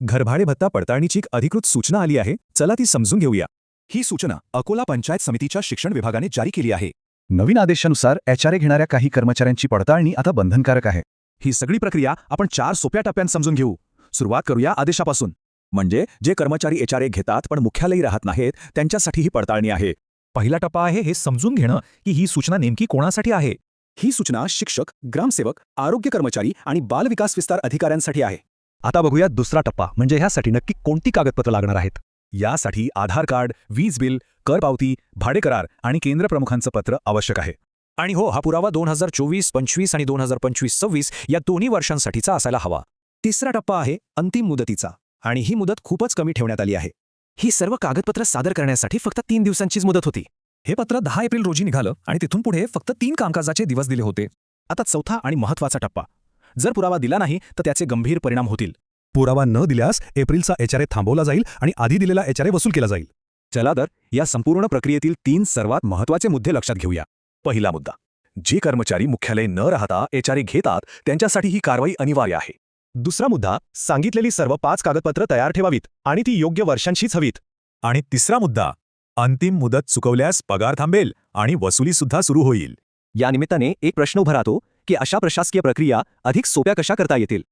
घरभाडे भत्ता पडताळणीची एक अधिकृत सूचना आली आहे, चला ती समजून घेऊया. ही सूचना अकोला पंचायत समितीच्या शिक्षण विभागाने जारी केली आहे. नवीन आदेशानुसार एचआरए घेणाऱ्या काही कर्मचाऱ्यांची पडताळणी आता बंधनकारक आहे. ही सगळी प्रक्रिया आपण 4 सोप्या टप्प्यांत समजून घेऊ. सुरुवात करूया आदेशापासून. म्हणजे जे कर्मचारी एचआरए घेतात पण मुख्यालयी राहत नाहीत त्यांच्यासाठी ही पडताळणी आहे. पहिला टप्पा आहे हे समजून घेणं की ही सूचना नेमकी कोणासाठी आहे. ही सूचना शिक्षक, ग्रामसेवक, आरोग्य कर्मचारी आणि बाल विकास विस्तार अधिकाऱ्यांसाठी आहे. आता बघूया दुसरा टप्पा, म्हणजे ह्यासाठी नक्की कोणती कागदपत्र लागणार आहेत. यासाठी आधार कार्ड, वीज बिल, कर पावती, भाडे करार आणि केंद्र प्रमुखांचं पत्र आवश्यक आहे. आणि हो, हा पुरावा 2024-25 आणि 2025-26 या दोन्ही वर्षांसाठीचा असायला हवा. तिसरा टप्पा आहे अंतिम मुदतीचा, आणि ही मुदत खूपच कमी ठेवण्यात आली आहे. ही सर्व कागदपत्र सादर करण्यासाठी फक्त 3 दिवसांचीच मुदत होती. हे पत्र 10 एप्रिल रोजी निघालं आणि तिथून पुढे फक्त 3 कामकाजाचे दिवस दिले होते. आता चौथा आणि महत्त्वाचा टप्पा. जर पुरावा दिला नाही तर त्याचे गंभीर परिणाम होतील. पुरावा न दिल्यास एप्रिलचा एचआरए थांबवला जाईल आणि आधी दिलेला एचआरए वसूल केला जाईल. चला तर या संपूर्ण प्रक्रियेतील 3 सर्वात महत्त्वाचे मुद्दे लक्षात घेऊया. पहिला मुद्दा, जे कर्मचारी मुख्यालय न राहता एचआरए घेतात त्यांच्यासाठी ही कारवाई अनिवार्य आहे. दुसरा मुद्दा, सांगितलेली सर्व 5 कागदपत्र तयार ठेवावीत आणि ती योग्य वर्षांशीच हवीत. आणि तिसरा मुद्दा, अंतिम मुदत चुकवल्यास पगार थांबेल आणि वसुलीसुद्धा सुरू होईल. या निमित्ताने एक प्रश्न उभा राहतो की अशा प्रशासकीय प्रक्रिया अधिक सोप्या कशा करता येतील.